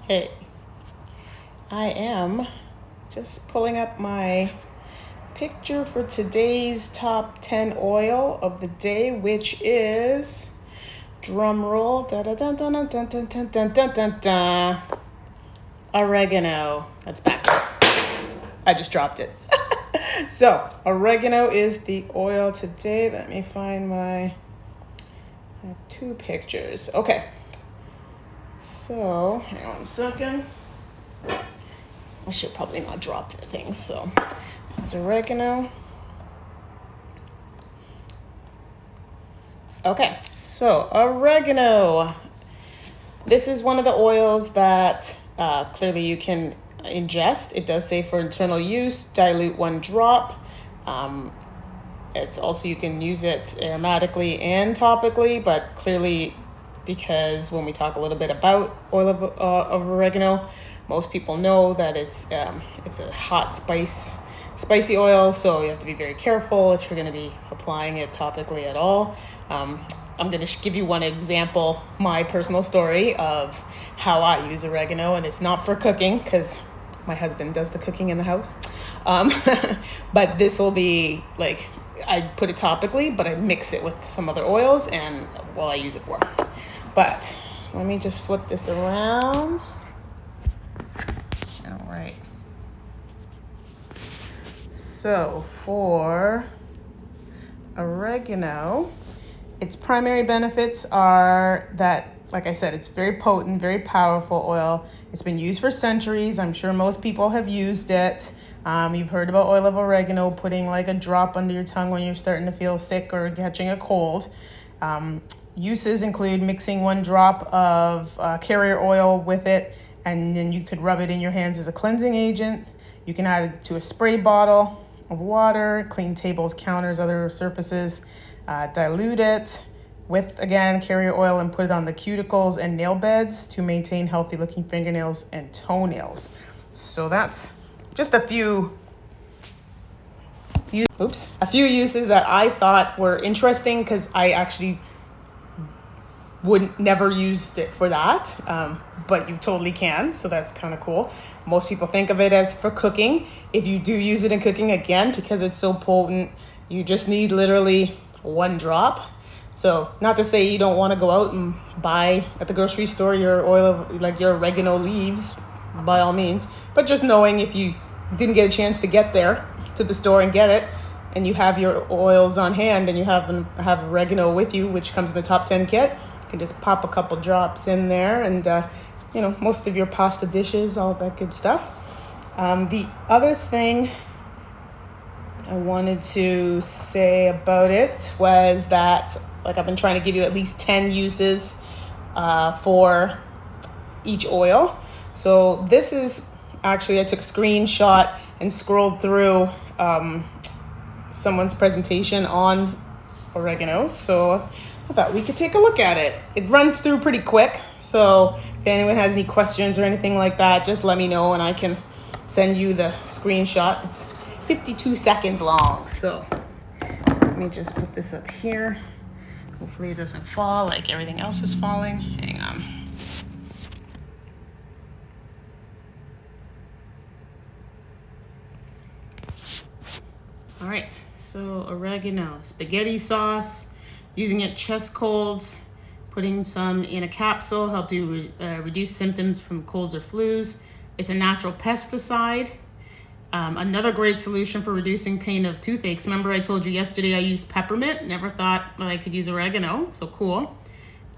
Hey, I am just pulling up my picture for today's top 10 oil of the day, which is, drum roll, da da da da da da da da da da da, oregano. That's backwards. I just dropped it. So, oregano is the oil today. Let me find I have two pictures. Okay. So, hang on a second. I should probably not drop the things. So, there's oregano. Okay, so oregano. This is one of the oils that clearly you can ingest. It does say for internal use, dilute 1 drop. It's also, you can use it aromatically and topically, but clearly, because when we talk a little bit about oil of oregano, most people know that it's a hot spicy oil, so you have to be very careful if you're going to be applying it topically at all. I'm going to give you one example, my personal story of how I use oregano, and it's not for cooking because my husband does the cooking in the house. But this will be like, I put it topically, but I mix it with some other oils and I use it for. But let me just flip this around. All right. So for oregano, its primary benefits are that, like I said, it's very potent, very powerful oil. It's been used for centuries. I'm sure most people have used it. You've heard about oil of oregano, putting like a drop under your tongue when you're starting to feel sick or catching a cold. Uses include mixing 1 drop of carrier oil with it, and then you could rub it in your hands as a cleansing agent. You can add it to a spray bottle of water, clean tables, counters, other surfaces. Dilute it with, again, carrier oil and put it on the cuticles and nail beds to maintain healthy looking fingernails and toenails. So that's just a few uses that I thought were interesting, because I actually never used it for that, but you totally can, so that's kind of cool. Most people think of it as for cooking. If you do use it in cooking, again, because it's so potent, you just need literally 1 drop. So not to say you don't want to go out and buy at the grocery store your oil of, like, your oregano leaves, by all means, but just knowing if you didn't get a chance to get there to the store and get it, and you have your oils on hand and you have oregano with you, which comes in the top 10 kit, you can just pop a couple drops in there, and most of your pasta dishes, all that good stuff. The other thing I wanted to say about it was that, like, I've been trying to give you at least 10 uses for each oil. So this is actually, I took a screenshot and scrolled through someone's presentation on oregano. So I thought we could take a look at it. It runs through pretty quick. So if anyone has any questions or anything like that, just let me know and I can send you the screenshot. It's 52 seconds long. So let me just put this up here. Hopefully it doesn't fall like everything else is falling. Hang on. All right, so oregano, spaghetti sauce, using it chest colds, putting some in a capsule, help you reduce symptoms from colds or flus. It's a natural pesticide. Another great solution for reducing pain of toothaches. Remember I told you yesterday I used peppermint? Never thought that I could use oregano, so cool.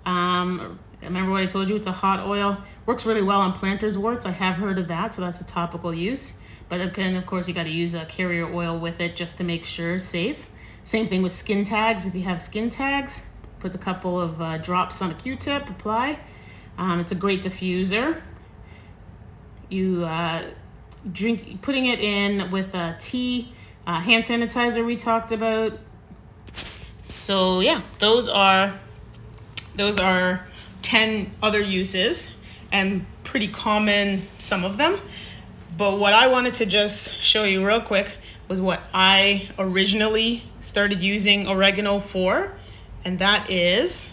Remember what I told you? It's a hot oil. Works really well on plantar's warts. I have heard of that, so that's a topical use. But again, of course, you got to use a carrier oil with it just to make sure it's safe. Same thing with skin tags. If you have skin tags, put a couple of drops on a Q-tip, apply. It's a great diffuser. You putting it in with a tea, hand sanitizer we talked about. So yeah, those are 10 other uses, and pretty common, some of them. But what I wanted to just show you real quick was what I originally started using oregano for, and that is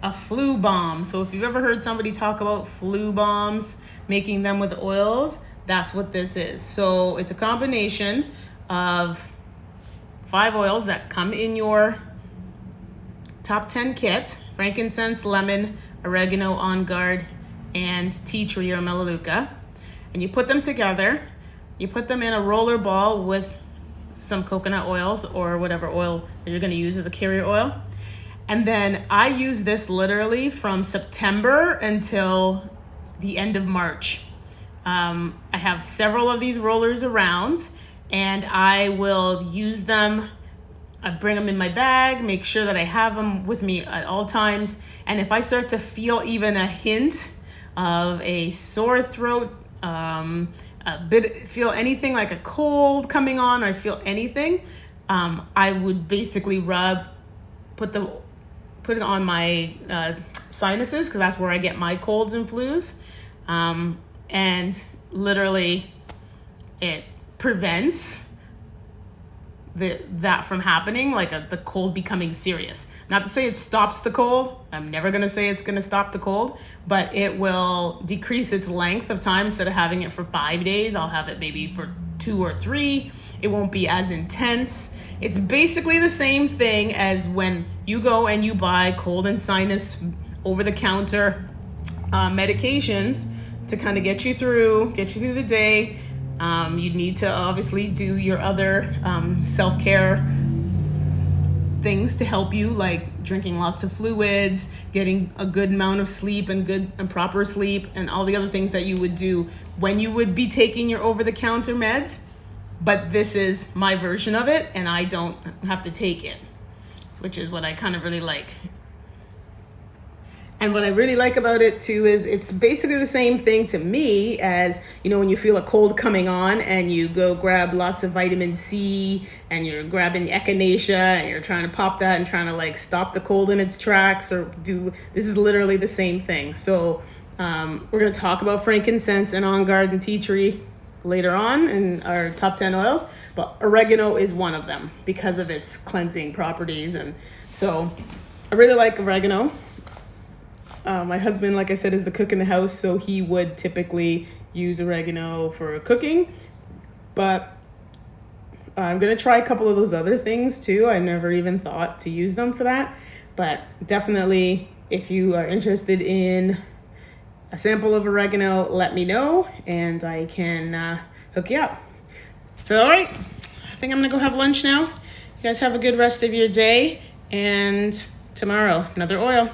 a flu bomb. So if you've ever heard somebody talk about flu bombs, making them with oils, that's what this is. So it's a combination of 5 oils that come in your top 10 kit: frankincense, lemon, oregano, on guard, and tea tree or melaleuca. And you put them together. You put them in a roller ball with some coconut oils or whatever oil that you're going to use as a carrier oil. And then I use this literally from September until the end of March. I have several of these rollers around, and I will use them. I bring them in my bag, make sure that I have them with me at all times. And if I start to feel even a hint of a sore throat, feel anything like a cold coming on, or I feel anything, I would basically put it on my sinuses, because that's where I get my colds and flus. And literally it prevents that from happening, like the cold becoming serious. Not to say it stops the cold. I'm never going to say it's going to stop the cold, but it will decrease its length of time. Instead of having it for 5 days, I'll have it maybe for 2 or 3. It won't be as intense. It's basically the same thing as when you go and you buy cold and sinus over-the-counter medications to kind of get you through the day. You need to obviously do your other self-care things to help you, like drinking lots of fluids, getting a good amount of sleep and good and proper sleep, and all the other things that you would do when you would be taking your over-the-counter meds. But this is my version of it, and I don't have to take it, which is what I kind of really like. And what I really like about it too is it's basically the same thing to me as, when you feel a cold coming on and you go grab lots of vitamin C and you're grabbing echinacea and you're trying to pop that and trying to like stop the cold in its tracks, this is literally the same thing. So we're going to talk about frankincense and on guard and tea tree later on in our top 10 oils, but oregano is one of them because of its cleansing properties. And so I really like oregano. My husband, like I said, is the cook in the house, so he would typically use oregano for cooking. But I'm going to try a couple of those other things too. I never even thought to use them for that. But definitely, if you are interested in a sample of oregano, let me know, and I can hook you up. So, all right, I think I'm going to go have lunch now. You guys have a good rest of your day, and tomorrow, another oil.